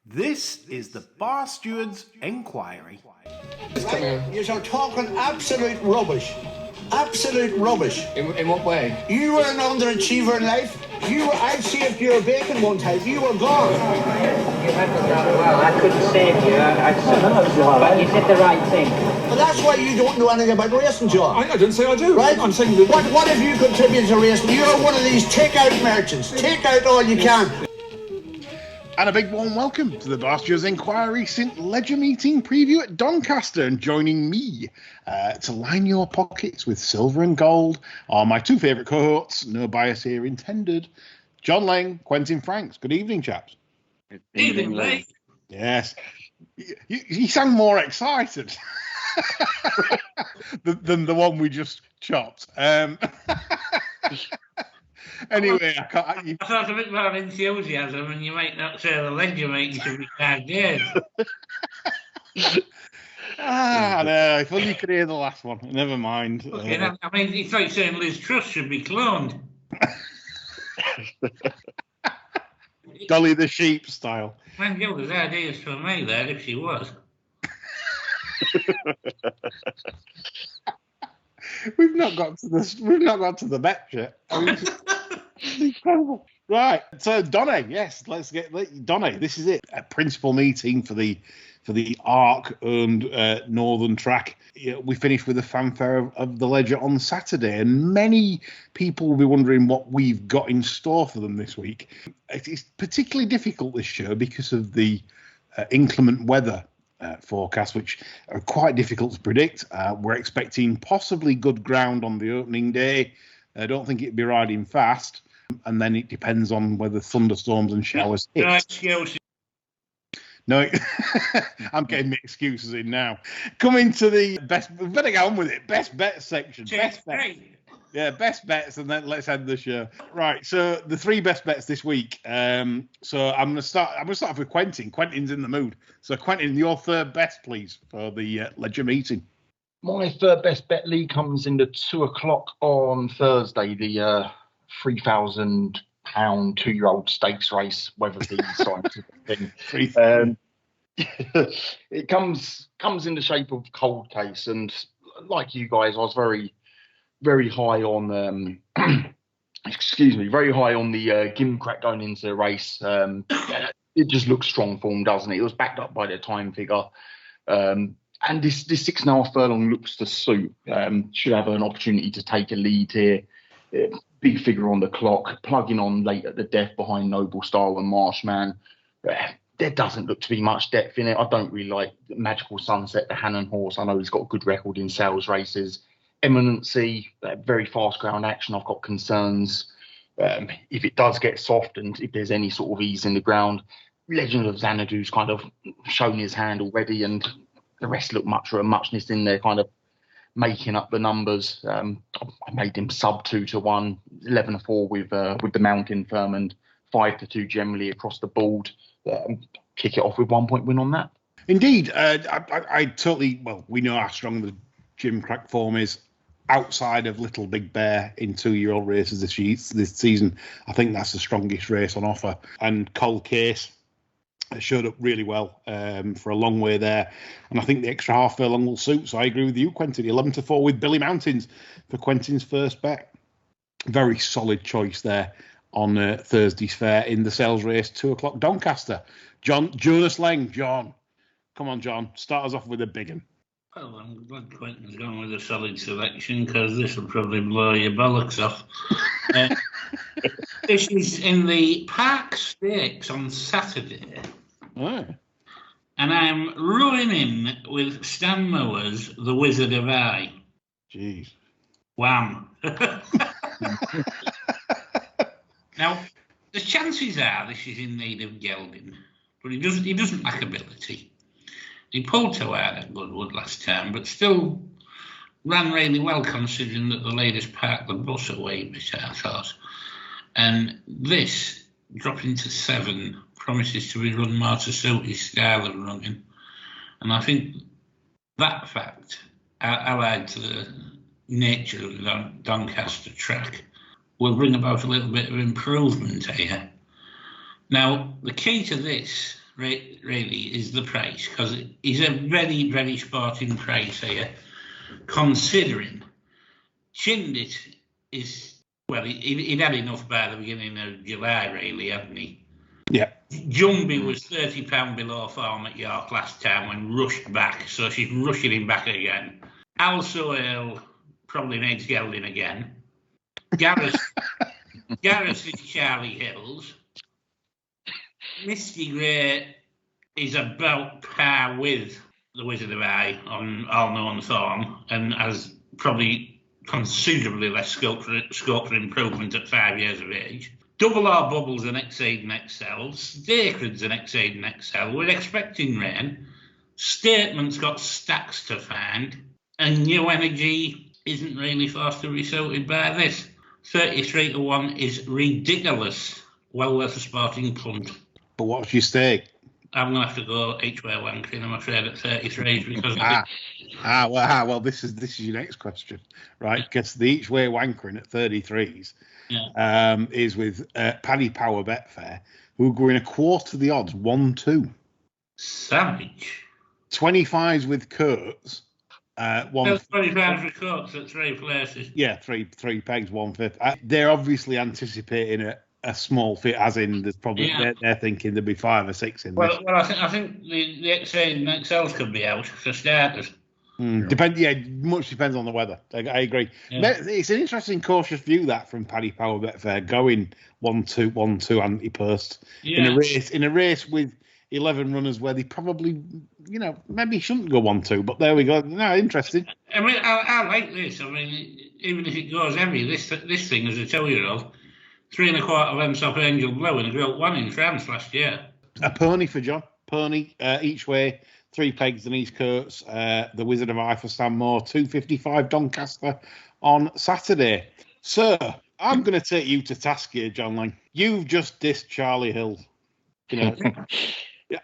This is the Bar Steward's Enquiry. Right? You're talking absolute rubbish. Absolute rubbish. In what way? You were an underachiever in life. I saved your bacon one time. You were gone. You handled that well. I couldn't save you. But you did the right thing. But that's why you don't know anything about racing, John. I didn't say I do. Right? I'm saying that... What have you contributed to racing? You're one of these take-out merchants. Take out all you can. And a big warm welcome to the Bar Steward's Enquiry St Ledger meeting preview at Doncaster. And joining me to line your pockets with silver and gold are my two favourite cohorts, no bias here intended, John Lang, Quentin Franks. Good evening, chaps. Good evening, Lee. Yes. You sound more excited than the one we just chopped. Anyway, I thought a bit more enthusiasm, and you might not say the ledger, mate. You should be 5 days. No, if only you could hear the last one. Never mind. Okay, I mean, it's like saying Liz Truss should be cloned. Dolly the sheep style. Man, you there's ideas for me there if she was. We've not got to the bet yet. I mean, it's incredible. Right. So Donny, yes, let's get Donny. This is it. A principal meeting for the ARC-owned Northern Track. We finished with a fanfare of the Ledger on Saturday, and many people will be wondering what we've got in store for them this week. It's particularly difficult this show because of the inclement weather forecast, which are quite difficult to predict. We're expecting possibly good ground on the opening day. I don't think it'd be riding fast, and then it depends on whether thunderstorms and showers hit. No, I'm getting my excuses in now. Coming to the best, we better get on with it. Best bet section. Best bet. Yeah, best bets, and then let's end the show. Right, so the three best bets this week. So I'm gonna start off with Quentin. Quentin's in the mood. So Quentin, your third best, please, for the Ledger meeting. My third best bet, Lee, comes in at 2:00 on Thursday. The £3,000 2-year-old stakes race, Weatherbys scientific thing. It comes in the shape of Cold Case, and like you guys, I was very high on very high on the Gimcrack going into the race. It just looks strong form, doesn't it? It was backed up by the time figure. And this 6.5 furlong looks to suit. Should have an opportunity to take a lead here. Big figure on the clock, plugging on late at the death behind Noble Style and Marshman. There doesn't look to be much depth in it. I don't really like Magical Sunset, the Hannon horse. I know he's got a good record in sales races. Eminency, very fast ground action. I've got concerns. If it does get soft and if there's any sort of ease in the ground, Legend of Xanadu's kind of shown his hand already, and the rest look muchness in there, kind of making up the numbers. I made him sub 2-1, 11-4 with the Mountain Firm, and 5-2 generally across the board. Kick it off with 1 point win on that. Indeed, I totally. Well, we know how strong the Gimcrack form is outside of Little Big Bear in 2-year-old races this season. I think that's the strongest race on offer. And Cold Case showed up really well for a long way there. And I think the extra half furlong will suit. So I agree with you, Quentin. 11-4 with Billy Mountains for Quentin's first bet. Very solid choice there on Thursday's fair in the sales race, 2:00 Doncaster. Jonas Lang. John. Come on, John. Start us off with a big one. Well, I'm glad Quentin's gone with a solid selection, because this will probably blow your bollocks off. This is in the Park Stakes on Saturday. Oh. And I'm rolling in with Stan Mower's The Wizard of Eye. Jeez. Wham. Now, the chances are this is in need of gelding, but he doesn't lack ability. He pulled too hard at Goodwood last time, but still ran really well, considering that the ladies parked the bus away a bit, I thought. And this, dropping to 7, promises to be run more to suit his style of running. And I think that fact, allied to the nature of the Doncaster track, will bring about a little bit of improvement here. Now, the key to this really is the price, because he's a very, very sporting price here, considering Chindit is, well, he'd had enough by the beginning of July, really, hadn't he? Yeah. Jumby was £30 below form at York last time and rushed back, so she's rushing him back again. Also, probably needs gelding again. Gareth is Charlie Hills. Misty Grey is about par with the Weatherbys on all known form and has probably considerably less scope for improvement at 5 years of age. Double R Bubbles and Exceed and Excel. Sacred's and Exceed and Excel. We're expecting rain. Statement's got stacks to find. And New Energy isn't really forced to be sorted by this. 33 to 1 is ridiculous. Well worth a sporting punt. But what's your stake? I'm going to have to go each way wankering, I'm afraid, at 33 because well, this is your next question, right? Because the each way wankering at 33s is with Paddy Power Betfair, who are going a quarter the odds, 1-2. Savage. 25s with Kurtz. 25s with Kurtz at 3 places. Yeah, three pegs, 1/5. They're obviously anticipating a small fit, as in there's probably they're thinking there'll be 5 or 6 in this. Well, I think the XLs could be out for starters. Much depends on the weather. I agree. Yeah. It's an interesting cautious view that from Paddy Power Betfair, going 1-2 anti-post in a race with 11 runners where they probably, maybe shouldn't go 1-2. But there we go. No, interesting. I mean, I like this. I mean, even if it goes heavy, this thing as a 2-year-old. 3 1/4 lengths off Angel Blue in a Group 1 in France last year. A pony for John. Pony each way, 3 pegs Denise Kurtz, the Wizard of Eye for Stan Moore, 255 Doncaster on Saturday. Sir, I'm going to take you to task here, John Lang. You've just dissed Charlie Hill.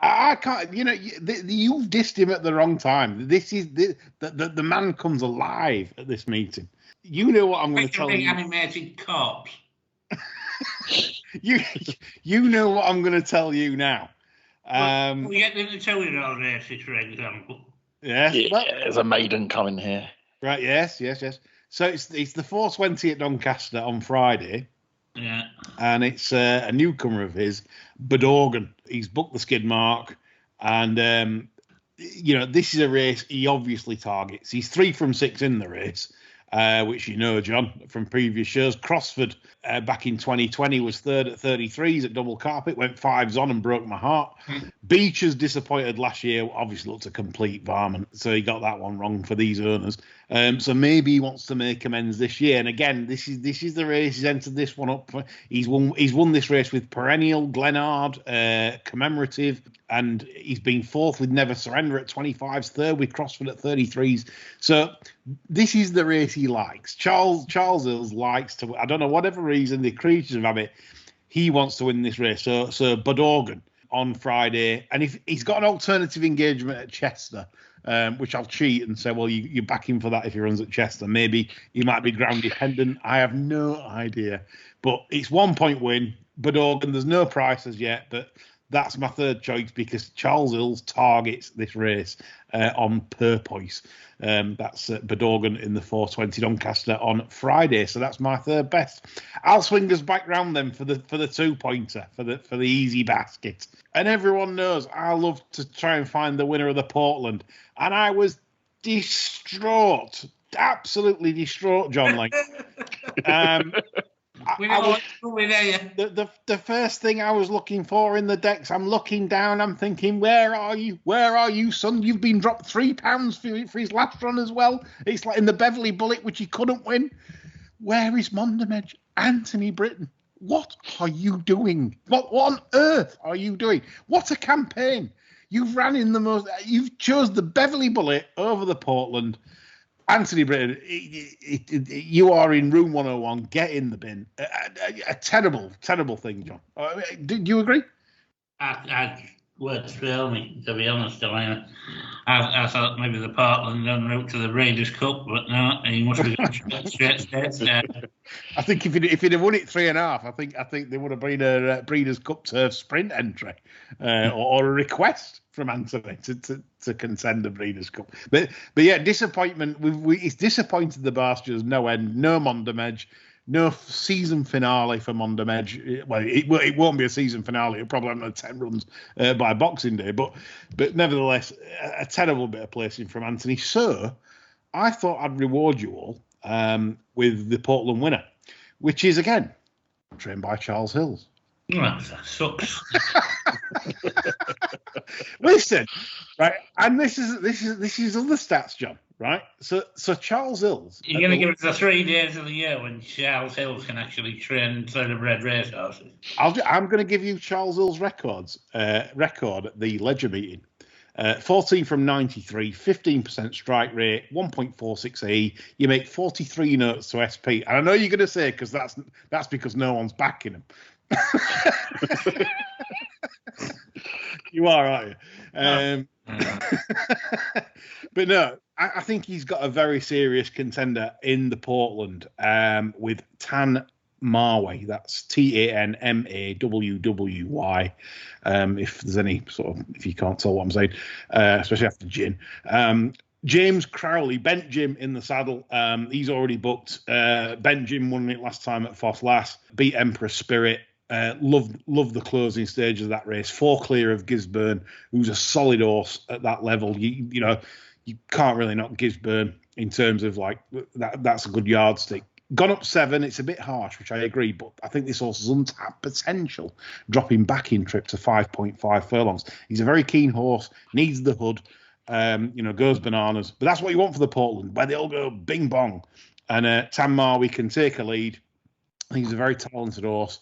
I can't. You've dissed him at the wrong time. This is the man comes alive at this meeting. You know what I'm going to tell you. Animated corpse. you know what I'm going to tell you now. We get into 2-year-old races, for example. Yeah, there's a maiden coming here. Right, yes. So it's the 420 at Doncaster on Friday. Yeah. And it's a newcomer of his, Bedorgan. He's booked the skid mark. And, this is a race he obviously targets. He's 3 from 6 in the race. Which John, from previous shows. Crossford back in 2020 was 3rd at 33s at Double Carpet, went 5s on and broke my heart. Beecher's disappointed last year, obviously looked a complete varmint, so he got that one wrong for these owners. So maybe he wants to make amends this year. And again, this is the race he's entered this one up for. He's won this race with Perennial, Glenard, Commemorative, and he's been 4th with Never Surrender at 25s, 3rd with Crossford at 33s. So this is the race he likes. Charles Hills likes to, I don't know, whatever reason, the creatures of habit, he wants to win this race. So Bedorgan on Friday, and if he's got an alternative engagement at Chester, which I'll cheat and say, well, you back him for that if he runs at Chester. Maybe he might be ground dependent. I have no idea. But it's 1 point win. Bedorgan, there's no prices yet, but that's my third choice because Charles Hills targets this race on purpose. That's Bedorgan in the 420 Doncaster on Friday. So that's my third best. I'll swing us back round then for the 2-pointer, for the easy basket. And everyone knows I love to try and find the winner of the Portland. And I was distraught, absolutely distraught, John Lang. The first thing I was looking for in the decks, I'm looking down, I'm thinking, where are you, son? You've been dropped £3 for his last run as well. It's like in the Beverley Bullet, which he couldn't win. Where is Mondomedge? Anthony Britton. What are you doing? What on earth are you doing? What a campaign. You've chose the Beverley Bullet over the Portland. Anthony Britton, you are in room 101. Get in the bin. A terrible, terrible thing, John. Do you agree? I worked through me, to be honest. I mean, I thought maybe the Portland en route to the Breeders' Cup, but no, he must be going straight there. I think if he'd have won it 3.5, I think there would have been a Breeders' Cup turf sprint entry or a request from Anthony to contend the Breeders' Cup. But yeah, disappointment. It's disappointed the Barsters no end. No Mondamedge. No season finale for Mondamedge. Well, it won't be a season finale. It'll probably have 10 runs by Boxing Day. But nevertheless, a terrible bit of placing from Anthony. So I thought I'd reward you all with the Portland winner, which is, again, trained by Charles Hills. Well, that sucks. Listen, right, and this is other stats, John. Right, so Charles Hills. You're going to give us the 3 days of the year when Charles Hills can actually train thoroughbred racehorses. I'm going to give you Charles Hills' record at the Ledger meeting. 14 from 93, 15% strike rate, 1.46 You make 43 notes to SP, and I know you're going to say because that's because no one's backing him. You are, aren't you? But no, I think he's got a very serious contender in the Portland with Tan Marway. That's TANMAWWY. If there's any if you can't tell what I'm saying, especially after gin. James Crowley, Bent Jim in the saddle. He's already booked. Bent Jim won it last time at Foss Lass. Beat Emperor Spirit. Love the closing stage of that race. 4 clear of Gisburn, who's a solid horse at that level. You can't really knock Gisburn in terms of like that. That's a good yardstick. Gone up 7. It's a bit harsh, which I agree, but I think this horse has untapped potential, dropping back in trip to 5.5 furlongs. He's a very keen horse, needs the hood, goes bananas. But that's what you want for the Portland, where they all go bing bong. And Tam Marway can take a lead. I think he's a very talented horse.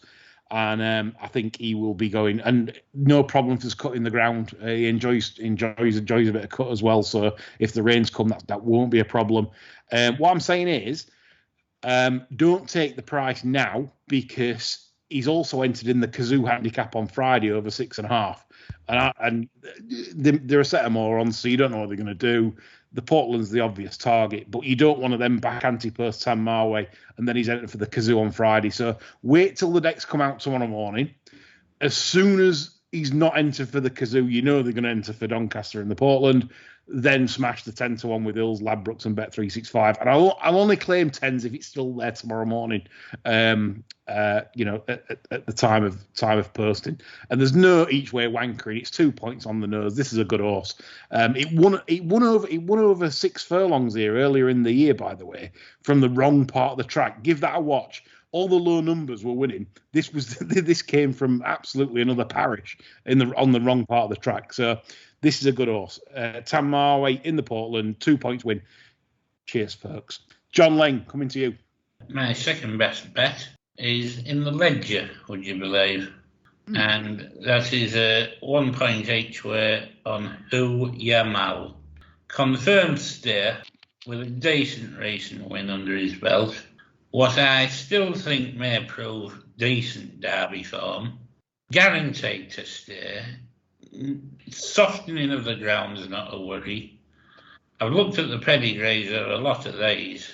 And I think he will be going, and no problem for cutting the ground. He enjoys a bit of cut as well. So if the rains come, that won't be a problem. What I'm saying is, don't take the price now because he's also entered in the Cazoo handicap on Friday over 6.5, and they're a set of morons, so you don't know what they're going to do. The Portland's the obvious target, but you don't want to then back anti-post Tam Marway, and then he's entered for the Cazoo on Friday. So wait till the decks come out tomorrow morning. As soon as he's not entered for the Cazoo, you know they're going to enter for Doncaster in the Portland. Then smash the 10-1 with Hills, Ladbrokes, and Bet365. And I'll only claim 10s if it's still there tomorrow morning. At the time of posting. And there's no each way wankering. It's 2 points on the nose. This is a good horse. It won over 6 furlongs here earlier in the year, by the way, from the wrong part of the track. Give that a watch. All the low numbers were winning. This came from absolutely another parish on the wrong part of the track. So this is a good horse. Tam Marway in the Portland, 2 points win. Cheers, folks. John Lang, coming to you. My second best bet is in the Ledger, would you believe? And that is a 1 point each way on Who Yamal. Confirmed stay with a decent recent win under his belt. What I still think may prove decent derby form. Guaranteed to stay. Softening of the ground is not a worry. I've looked at the pedigrees of a lot of these,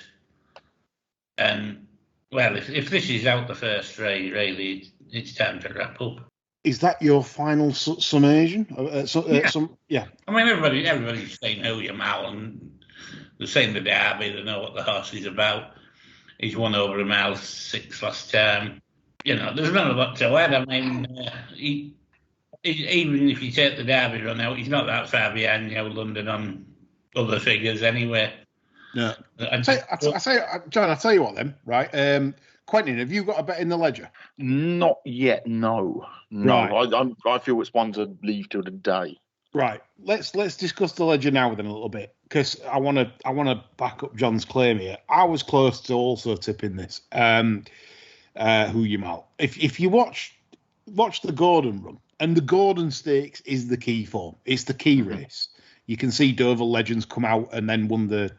and well, if this is out the first straight, really, it's time to wrap up. Is that your final summation? Yeah. I mean, everybody's saying who you're out, and they're saying the derby. They know what the horse is about. He's won over a mile 6 last time. There's none of that to add. I mean, even if you take the derby run out, he's not that far behind London on other figures anyway. No. John, I'll tell you what then, right? Quentin, have you got a bet in the Ledger? Not yet, no. Right. I feel it's one to leave till the day. Right. Let's discuss the Ledger now then a little bit, because I want to back up John's claim here. I was close to also tipping this. Who you mal? If you watch the Gordon run, and the Gordon Stakes is the key form. It's the key race. You can see Dover Legends come out and then won the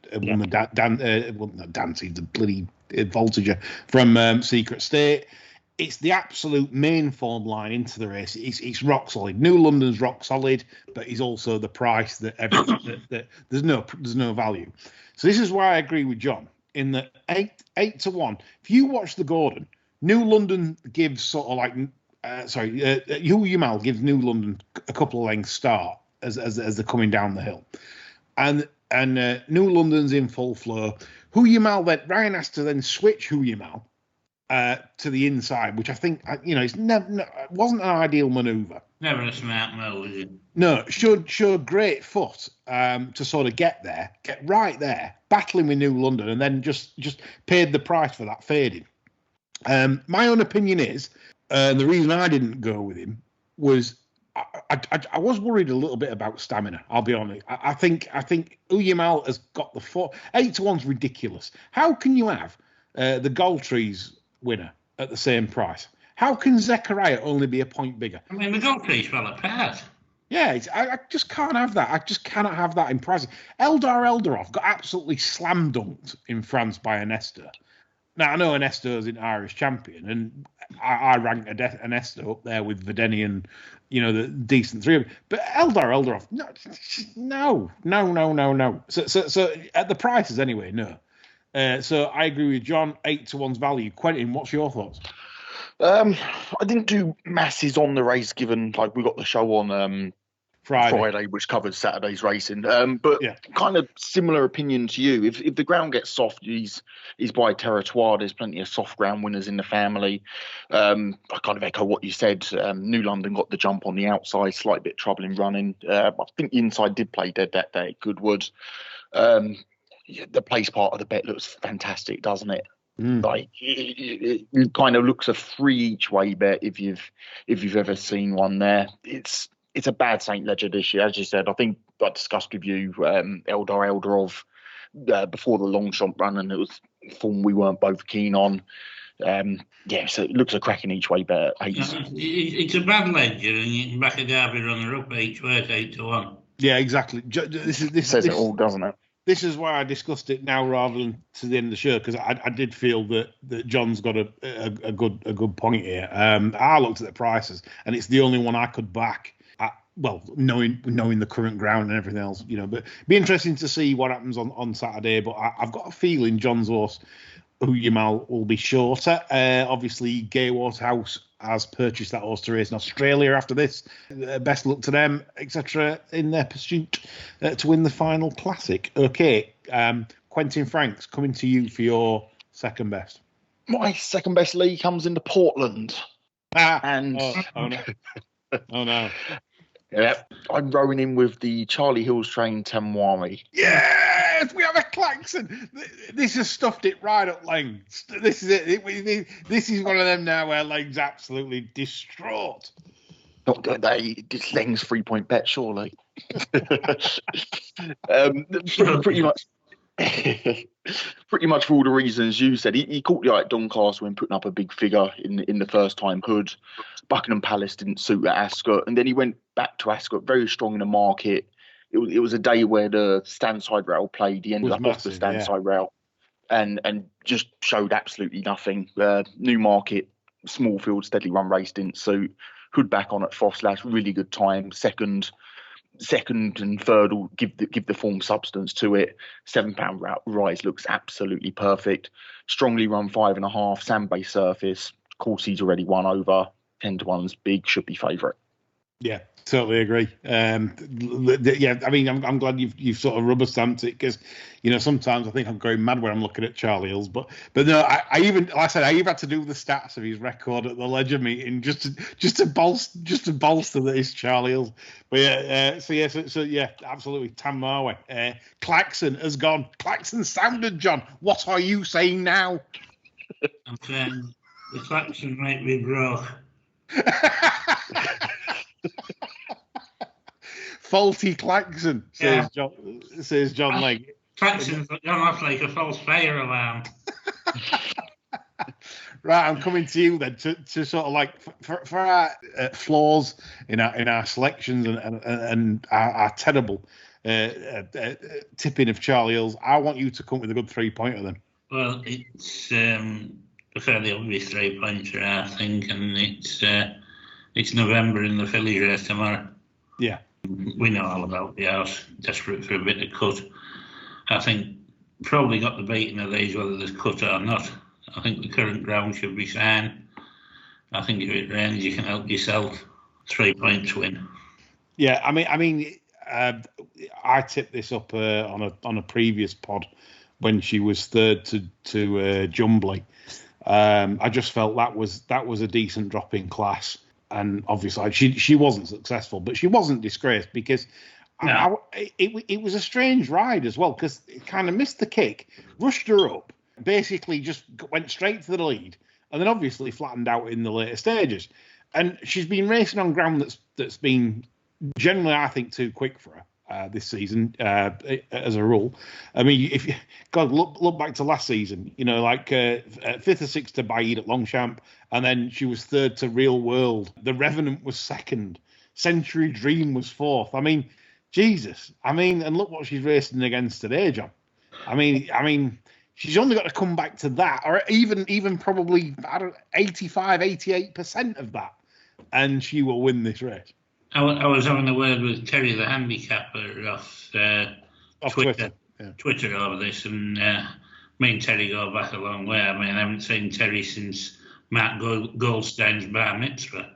bloody Voltager from Secret State. it's the absolute main form line into the race. It's rock solid. New London's rock solid, but he's also the price that that there's no value. So this is why I agree with John in that 8-1. If you watch the Gordon, New London gives sort of like Yamal gives New London a couple of lengths start as they're coming down the hill, and New London's in full flow. Yamal then Ryan has to then switch Yamal to the inside, which I think it's wasn't an ideal manoeuvre. Never a smart move, is it? No, showed great foot to sort of get right there, battling with New London, and then just paid the price for that fading. My own opinion is, the reason I didn't go with him was I was worried a little bit about stamina. I'll be honest. I think Yamal has got the foot. 8-1's ridiculous. How can you have the Galtrees winner at the same price? How can Zechariah only be a point bigger? I mean, the Galtrees fell apart. Yeah, I just can't have that. I just cannot have that in prices. Eldar Eldarov got absolutely slam dunked in France by Anesta. Now, I know Anesto's an Irish champion, and I rank Anesto up there with Vedeni and, the decent three of them. But Eldar Eldarov, no. So at the prices anyway, no. So I agree with John, 8-1's value. Quentin, what's your thoughts? I didn't do masses on the race, given we got the show on Friday, which covered Saturday's racing. But kind of similar opinion to you. If the ground gets soft, he's by territoire. There's plenty of soft ground winners in the family. I kind of echo what you said. New London got the jump on the outside, slight bit trouble in running. I think the inside did play dead that day at Goodwood. The place part of the bet looks fantastic, doesn't it? It kind of looks a free each way bet if you've ever seen one there. It's a bad St. Ledger this year, as you said. I think I discussed with you Eldar Eldarov before the long shot run, and it was form we weren't both keen on. So it looks a cracking each way bet. It's a bad ledger, and you can back a Derby runner up each way at 8-1. Yeah, this says it all, doesn't it? This is why I discussed it now rather than to the end of the show, because I did feel that John's got a good point here. I looked at the prices, and it's the only one I could back. Knowing the current ground and everything else, but it'd be interesting to see what happens on Saturday. But I've got a feeling John's horse, Yamal, will be shorter. Obviously, Gay Waterhouse has purchased that horse to race in Australia after this. Best luck to them, etc., in their pursuit to win the final classic. Okay, Quentin Franks, coming to you for your second best. My second best league comes into Portland. Oh no. Yeah, I'm rowing in with the Charlie Hills train Tamwari. Yes, we have a klaxon. This has stuffed it right up Lang's. This is it. This is one of them now where Lang's absolutely distraught. Not that this Lang's 3-point bet, surely. Pretty much. Pretty much for all the reasons you said. He caught the eye at Doncaster when putting up a big figure in the first time Hood. Buckingham Palace didn't suit at Ascot, and then he went back to Ascot very strong in the market. It was a day where the stand-side rail played. He ended up off the stand-side rail and just showed absolutely nothing. Newmarket, small field, steadily run race didn't suit. Hood back on at Fosslash, really good time. Second and third will give the form substance to it. £7 rise looks absolutely perfect. Strongly run 5.5, sand-based surface. Course he's already won over. 10-1's big, should be favourite. Yeah, totally agree. I mean, I'm glad you've sort of rubber stamped it, because sometimes I think I'm going mad when I'm looking at Charlie Hills, but no, I even had to do the stats of his record at the Ledger meeting just to bolster that it's Charlie Hills. But so absolutely, Tam Marway. Klaxon has gone. Klaxon sounded, John. What are you saying now? I'm saying the Klaxon might be broke. Faulty klaxon, says John Legg. Klaxon's gone off like a false fire alarm. Right, I'm coming to you then to sort of like for our flaws in our selections and our terrible tipping of Charlie Hills. I want you to come with a good 3-pointer then. Well, it's a fairly obvious 3-pointer, I think, and it's November in the Fillies race tomorrow. Yeah. We know all about the house, desperate for a bit of cut. I think probably got the beating of these whether there's cut or not. I think the current ground should be fine. I think if it rains, you can help yourself. 3 points win. Yeah, I mean, I tipped this up on a previous pod when she was third to Jumbly. I just felt that was a decent drop in class, and obviously she wasn't successful, but she wasn't disgraced because it was a strange ride as well because it kind of missed the kick, rushed her up, basically just went straight for the lead, and then obviously flattened out in the later stages. And she's been racing on ground that's been generally, I think, too quick for her this season, as a rule. I mean, if you look back to last season, like 5th or 6th to Bide at Longchamp, and then she was 3rd to Real World. The Revenant was 2nd. Century Dream was 4th. I mean, Jesus. I mean, and look what she's racing against today, John. I mean, she's only got to come back to that, or even probably 85, 88% of that, and she will win this race. I was having a word with Terry, the handicapper, off Twitter over this, and me and Terry go back a long way. I mean, I haven't seen Terry since Mark Goldstein's bar mitzvah.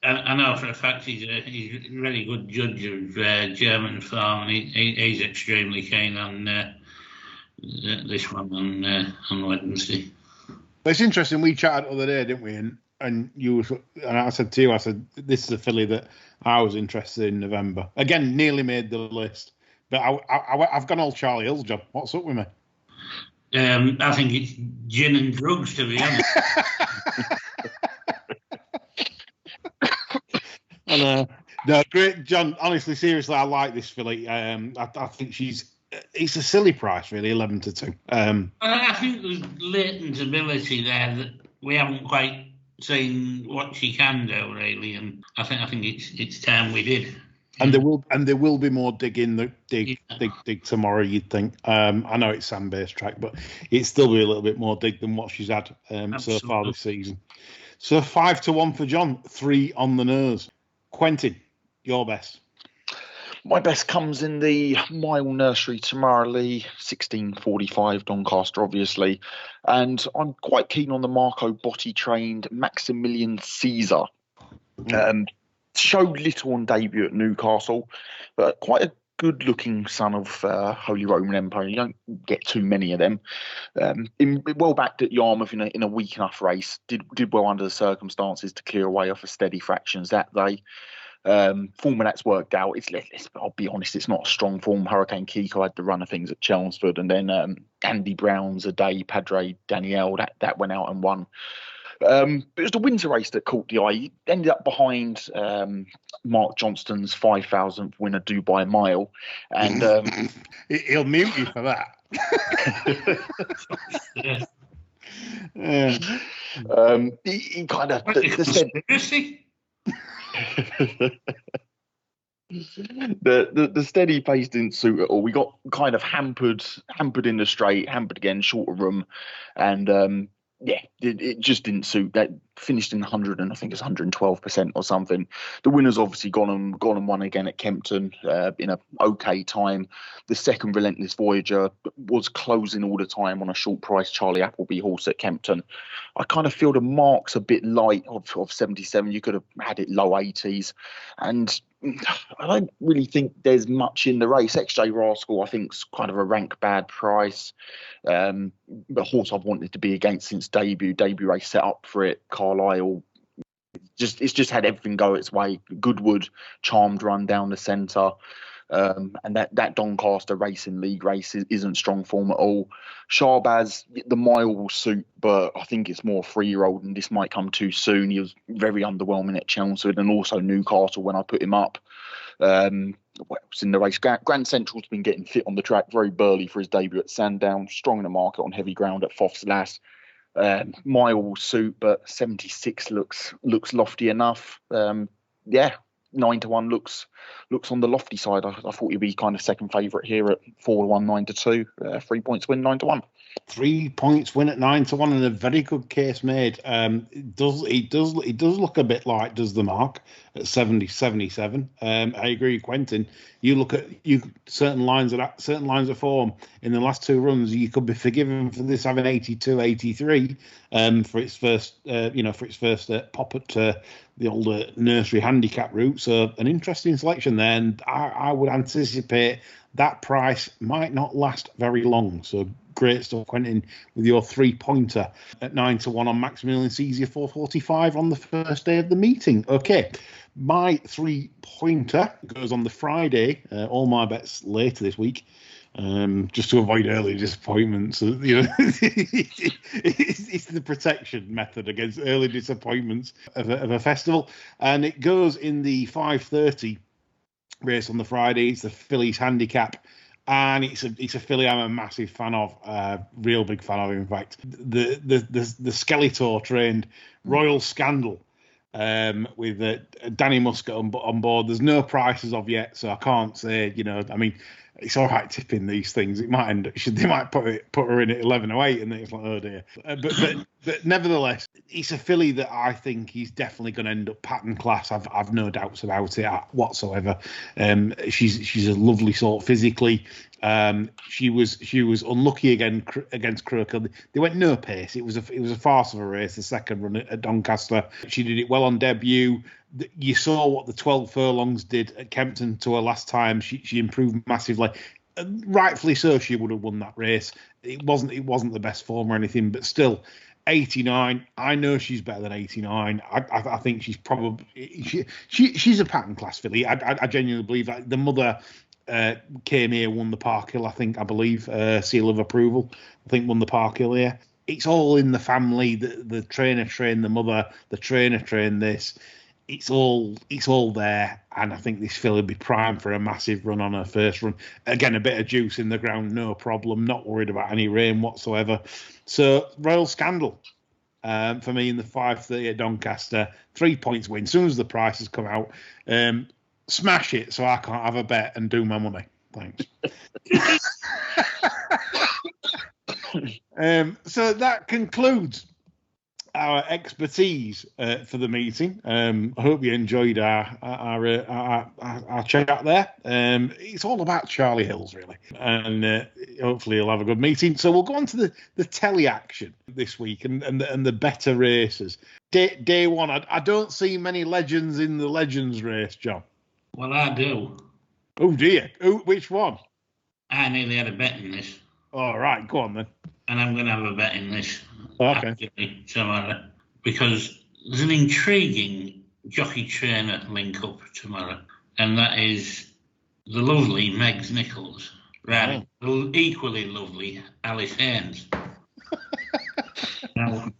I know for a fact he's a really good judge of German form, and he's extremely keen on this one on Wednesday. But it's interesting. We chatted the other day, didn't we? And I said to you, this is a filly that I was interested in November. Again, nearly made the list, but I've gone all Charlie Hills, John. What's up with me? I think it's gin and drugs, to be honest. No, great, John. Honestly, seriously, I like this filly. I think it's a silly price, really, 11-2. I think there's latent ability there that we haven't quite seen what she can do, really, and I think it's time we did. And there will be more dig tomorrow, you'd think. I know it's sand-based track, but it'd still be a little bit more dig than what she's had so far this season. So 5-1 for John, 3 on the nose. Quentin, your best. My best comes in the Mile Nursery tomorrow, 16:45 Doncaster, obviously. And I'm quite keen on the Marco Botti trained Maximilian Caesar. Showed little on debut at Newcastle, but quite a good looking son of Holy Roman Empire. You don't get too many of them. Well backed at Yarmouth in a weak enough race. Did well under the circumstances to clear away off a steady fractions that day. Form of that's worked out. I'll be honest, it's not a strong form. Hurricane Kiko had the run of things at Chelmsford, and then Andy Brown's a day, Padre Danielle that went out and won. It was the winter race that caught the eye. He ended up behind Mark Johnston's 5,000th winner Dubai Mile, and he'll mute you for that. He kind of the steady pace didn't suit at all. We got kind of hampered in the straight, hampered again, short of room, and it just didn't suit. That finished in 100, and I think it's 112% or something. The winner's obviously gone and won again at Kempton in a okay time. The second Relentless Voyager was closing all the time on a short price Charlie Appleby horse at Kempton. I kind of feel the mark's a bit light of 77. You could have had it low 80s, and I don't really think there's much in the race. XJ Rascal, I think, is kind of a rank bad price. The horse I've wanted to be against since debut race set up for it. Carlisle, it's just had everything go its way. Goodwood, charmed run down the centre. And that Doncaster Racing League race isn't strong form at all. Shahbaz, the mile will suit, but I think it's more 3-year-old, and this might come too soon. He was very underwhelming at Chelmsford and also Newcastle when I put him up. What else in the race? Grand Central's been getting fit on the track, very burly for his debut at Sandown, strong in the market on heavy ground at Foffs Lass. Mile will suit, but 76 looks lofty enough. 9-1 looks on the lofty side. I thought he'd be kind of second favourite here at 4-1, 9-2, 3 points win, 9-1. 3 points win at 9-1, and a very good case made. It does look a bit like does the mark at 77. I agree with Quentin. You look at certain lines of form in the last two runs, you could be forgiven for this having 82, 83 for its first pop at the older nursery handicap route. So an interesting selection there, and I would anticipate that price might not last very long. So great stuff, Quentin, with your 3-pointer at 9-1 on Maximilian Caesar 445 on the first day of the meeting. Okay, my 3-pointer goes on the Friday. All my bets later this week, just to avoid early disappointments. It's the protection method against early disappointments of a festival, and it goes in the 5:30 race on the Friday. It's the Fillies Handicap. And it's a filly I'm a massive fan of, real big fan of. In fact, the Skeletor trained Royal Scandal with Danny Muscat on board. There's no prices of yet, so I can't say. I mean, it's all right tipping these things. It might end up, they might put her in at 11:08, and then it's like, oh dear. But nevertheless, it's a filly that I think he's definitely going to end up pattern class. I've no doubts about it whatsoever. She's a lovely sort physically. She was unlucky again against Croker. They went no pace. It was a farce of a race. The second run at Doncaster, she did it well on debut. You saw what the 12 furlongs did at Kempton to her last time. She improved massively. Rightfully so, she would have won that race. It wasn't the best form or anything, but still, 89. I know she's better than 89. I think she's probably she's a pattern class filly. I genuinely believe that. The mother came here, won the Park Hill. I believe seal of approval. I think won the Park Hill here. It's all in the family. The trainer trained the mother. The trainer trained this. It's all there, and I think this filly will be primed for a massive run on her first run. Again, a bit of juice in the ground, no problem. Not worried about any rain whatsoever. So Royal Scandal for me in the 5:30 at Doncaster. 3 points win. As soon as the prices come out, smash it so I can't have a bet and do my money. Thanks. So that concludes our expertise for the meeting. I hope you enjoyed our chat there. It's all about Charlie Hills, really, and hopefully you'll have a good meeting. So we'll go on to the telly action this week and the better races. Day one, I don't see many legends in the Legends race, John. Well, I do. Oh dear. Which one? I nearly had a bet in this. All right, go on then. And I'm going to have a bet in this. Okay. Actually, tomorrow, because there's an intriguing jockey trainer link up tomorrow, and that is the lovely Megs Nichols, right? The equally lovely Alice Haynes. Now,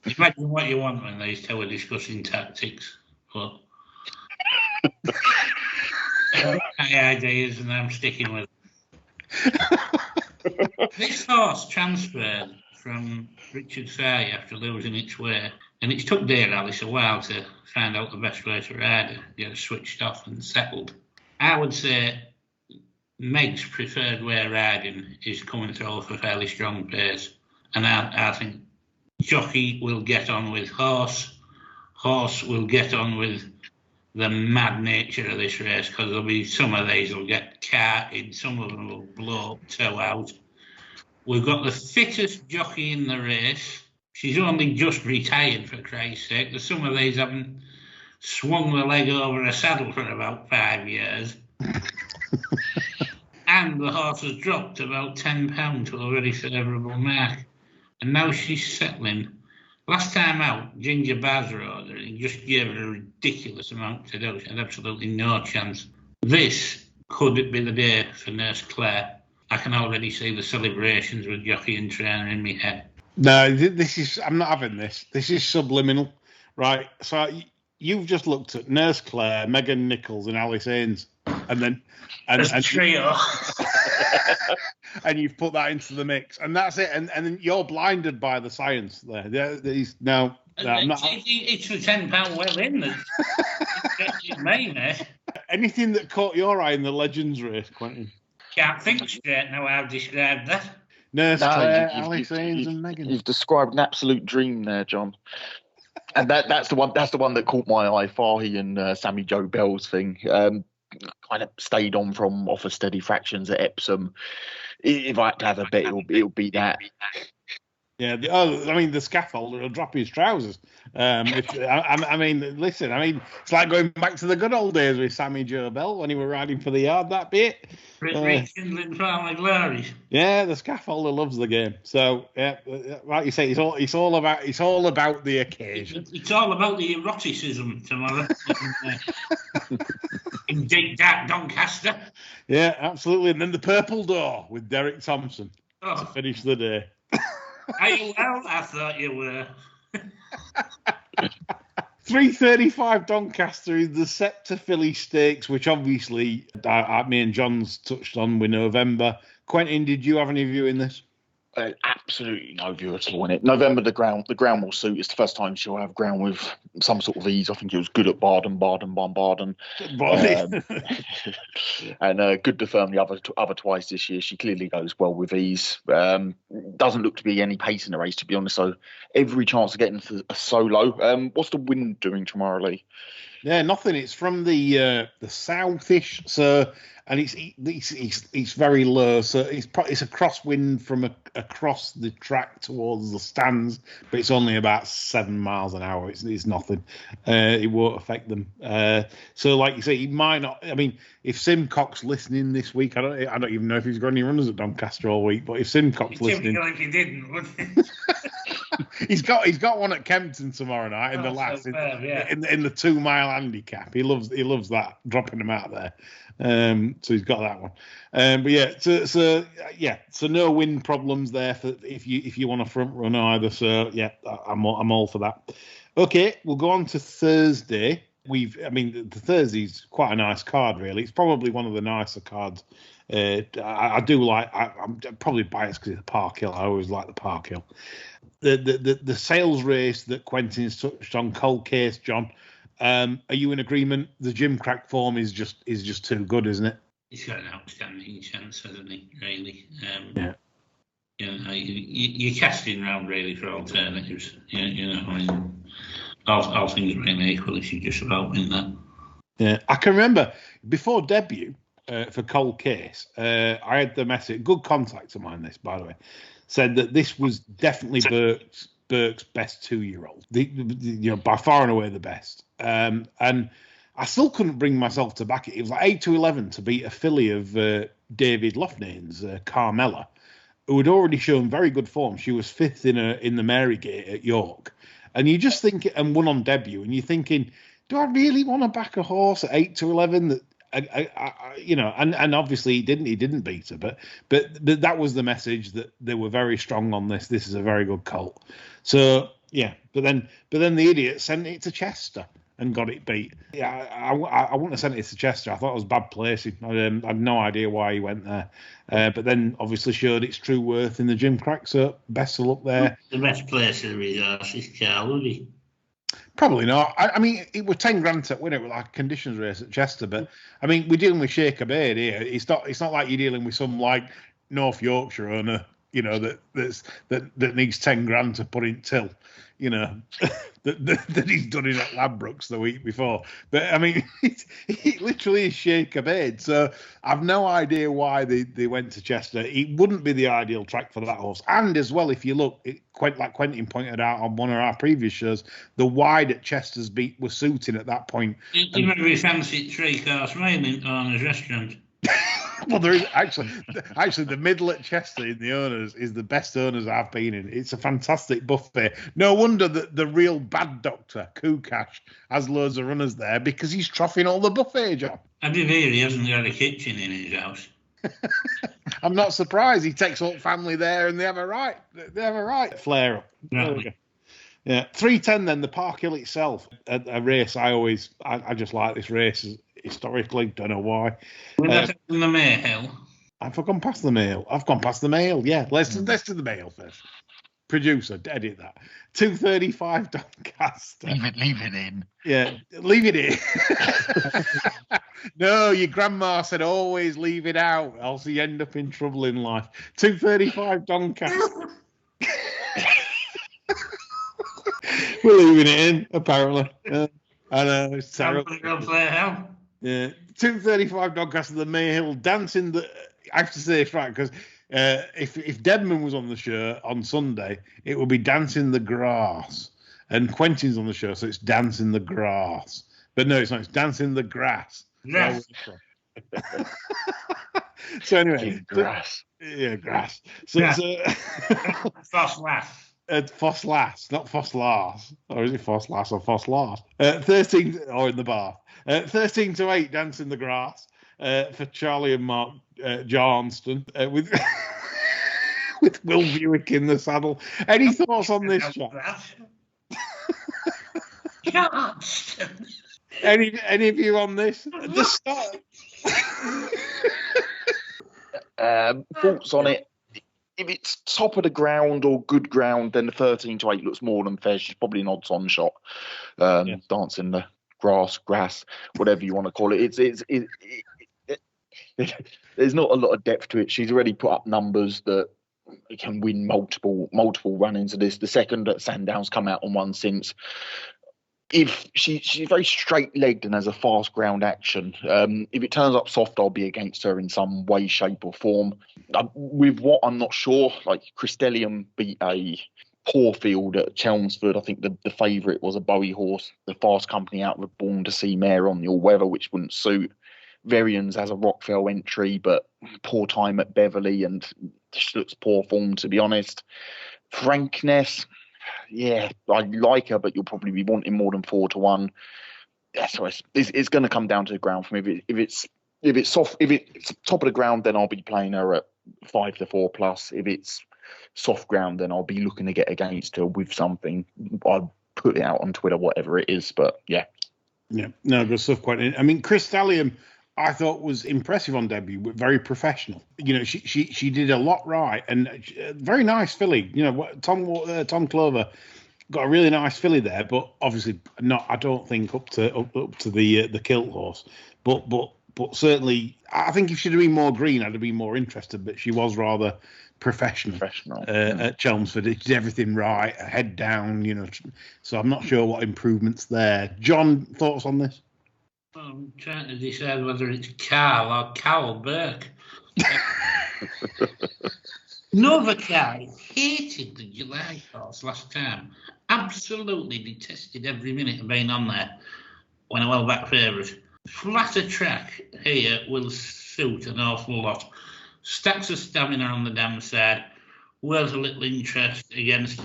imagine what you want when these two are discussing tactics, but my ideas, and I'm sticking with it. This horse transferred from Richard Fay after losing its way, and it's took Dear Alice a while to find out the best way to ride her, get her switched off and settled. I would say Meg's preferred way of riding is coming through off a fairly strong pace, and I think jockey will get on with horse will get on with the mad nature of this race, because there'll be some of these will get carted, some of them will blow up toe out. We've got the fittest jockey in the race. She's only just retired, for Christ's sake. There's some of these haven't swung the leg over a saddle for about 5 years. And the horse has dropped about £10 to a very favourable mark. And now she's settling. Last time out, Ginger Baz rode her, and he just gave her a ridiculous amount to do. She had absolutely no chance. This could be the day for Nurse Claire. I can already see the celebrations with jockey and trainer in my head. No, I'm not having this. This is subliminal, right? So you've just looked at Nurse Claire, Megan Nichols, and Alice Haynes, and then and trio. And you've put that into the mix, and that's it. And then you're blinded by the science there. Now, It's for £10 well in that's interested me, mate. Anything that caught your eye in the Legends race, Quentin? Can't think straight now how I've described that. Nurse No, Claire, you've- Alex you've- Haynes, you've- and Megan. You've described an absolute dream there, John. And that's the one. That's the one that caught my eye. Fahy and Sammy Joe Bell's thing. Kind of stayed on from Offer Steady Fractions at Epsom. If I had to have a bet, it'll be that. Yeah, the scaffolder will drop his trousers. Listen, it's like going back to the good old days with Sammy Joe Bell when he were riding for the yard. That bit. Rekindling family glories. Yeah, the scaffolder loves the game. So, yeah, like you say, it's all about the occasion. It's all about the eroticism tomorrow in deep dark Doncaster. Yeah, absolutely. And then the Purple Door with Derek Thompson to finish the day. Well, I thought you were. 3:35 Doncaster is the Sceptre Filly Stakes, which obviously me and John's touched on with November. Quentin, did you have any view in this? Absolutely no view at all in it. November, the ground will suit. It's the first time she'll have ground with some sort of ease. I think it was good at Baden. And good to firm the other twice this year. She clearly goes well with ease. Doesn't look to be any pace in the race, to be honest. So every chance of getting to a solo. What's the wind doing tomorrow, Lee? Yeah, nothing. It's from the southish, so and it's very low, so it's a crosswind from across the track towards the stands, but it's only about 7 miles an hour. It's nothing. It won't affect them. So, like you say, he might not. I mean, if Simcock's listening this week, I don't even know if he's got any runners at Doncaster all week. But if Simcock's listening, if he didn't, wouldn't he? he's got one at Kempton tomorrow night in the last in the 2 mile handicap. He loves that, dropping them out there. So he's got that one. But yeah, so no wind problems there for if you want a front run either. So yeah, I'm all for that. Okay, we'll go on to Thursday. The Thursday's quite a nice card, really. It's probably one of the nicer cards. I do like. I'm probably biased because it's the Park Hill. I always like the Park Hill. The sales race that Quentin's touched on, Cold Case, John. Are you in agreement? The Jim Crack form is just too good, isn't it? He's got an outstanding chance, hasn't he? Really. Yeah. You're casting around really for alternatives. All things really equal, if you just about win that. Yeah, I can remember before debut for Cold Case, I had the message. Good contact of mine, this by the way, said that this was definitely Burke's best 2-year-old. By far and away the best. And I still couldn't bring myself to back it. It was like 8-11 to beat a filly of David Loughnane's, Carmella, who had already shown very good form. She was 5th in the Marygate at York. And you just think, and won on debut, and you're thinking, do I really want to back a horse at 8-11 that, and obviously he didn't beat her, but that was the message, that they were very strong on this. This is a very good colt. So yeah, but then the idiot sent it to Chester and got it beat. Yeah, I wouldn't have sent it to Chester. I thought it was bad placing. I had no idea why he went there. But then obviously showed its true worth in the Jim Crack. So best of luck there. The best place of the resource is Carl, would he? Probably not. I mean, it was 10 grand to win it with like a conditions race at Chester, but I mean, we're dealing with Shaker Baird here. It's not like you're dealing with some like North Yorkshire owner, that needs 10 grand to put in till, that he's done it at Ladbrokes the week before. But I mean, it literally is Shaker Baird. So I've no idea why they went to Chester. It wouldn't be the ideal track for that horse. And as well, if you look, like Quentin pointed out on one of our previous shows, the wide at Chester's beat was suiting at that point. Do you remember he fancied 3-course meal in Owner's restaurant? Well, there is actually the middle at Chester in the Owners is the best Owners I've been in. It's a fantastic buffet. No wonder that the real bad doctor, Kukash, has loads of runners there because he's troughing all the buffet, John. I did hear he hasn't got a kitchen in his house. I'm not surprised. He takes all family there and they have a right flare up. Right. Yeah, 3:10 then, the Park Hill itself, a race I just like this race historically, don't know why. We're not in the Mayhill. I've gone past the Mail. Yeah, let's do the Mail first. Producer, edit that. 2:35 Doncaster. Leave it in. Yeah, leave it in. No, your grandma said always leave it out, else you end up in trouble in life. 2:35 Doncaster. We're leaving it in, apparently. I know, it's terrible. Yeah, 2:35 Doncaster, the Mayhill dancing. I have to say it's right, because if Deadman was on the show on Sunday, it would be Dancing the Grass. And Quentin's on the show, so it's Dancing the Grass. But no, it's not. It's Dancing the Grass. Yes. So anyway. Grass. Grass. So, Foss Lass. Foss Lass, not Foss Lars. Or is it Foss Lass or Foss Lars? 13, or in the bar. 13-8, Dancing the Grass. For Charlie and Mark Johnston with with Will Buick in the saddle. Any thoughts on this, chat? Johnston. Any of you on this? The start. Thoughts on it? If it's top of the ground or good ground, then the 13-8 looks more than fair. She's probably an odds-on shot. Dancing the grass, whatever you want to call it. There's not a lot of depth to it. She's already put up numbers that can win multiple run-ins of this. The second that Sandown's come out on one since. If she's very straight-legged and has a fast ground action. If it turns up soft, I'll be against her in some way, shape or form. With what, I'm not sure. Like, Christellium beat a poor field at Chelmsford. I think the favourite was a Bowie horse. The Fast Company out with Born to See Mare on the all-weather, which wouldn't suit. Varians has a Rockville entry, but poor time at Beverley and just looks poor form, to be honest. Frankness, yeah, I like her, but you'll probably be wanting more than 4-1. Yeah, so it's going to come down to the ground for me. If it's soft, if it's top of the ground, then I'll be playing her at 5-4 plus. If it's soft ground, then I'll be looking to get against her with something. I'll put it out on Twitter, whatever it is. But yeah, no, good stuff. Quite. I mean, Christellium, I thought was impressive on debut, but very professional. You know, she did a lot right, and very nice filly. You know, Tom Clover got a really nice filly there, but obviously not. I don't think up to the kilt horse, but certainly I think if she'd have been more green, I'd have been more interested. But she was rather professional. At Chelmsford. She did everything right, head down. You know, so I'm not sure what improvements there. John, thoughts on this? I'm trying to decide whether it's Carl or Carl Burke. Novakai hated the July course last time. Absolutely detested every minute of being on there when a well-back favourite. Flatter track here will suit an awful lot. Stacks of stamina on the damn side. Worth a little interest against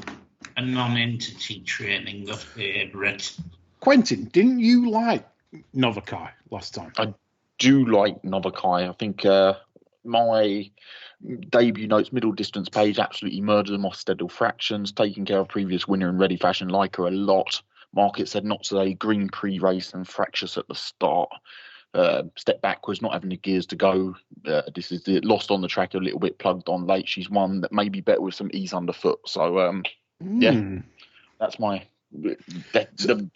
a non-entity training the favourite. Quentin, didn't you like Novakai last time? I do like Novakai. I think my debut notes middle distance page absolutely murdered them off Steddle fractions, taking care of previous winner in ready fashion. Like her a lot. Market said not today. Green pre-race and fractious at the start. Step backwards, not having the gears to go. This is it. Lost on the track a little bit, plugged on late. She's one that may be better with some ease underfoot. So yeah, that's my the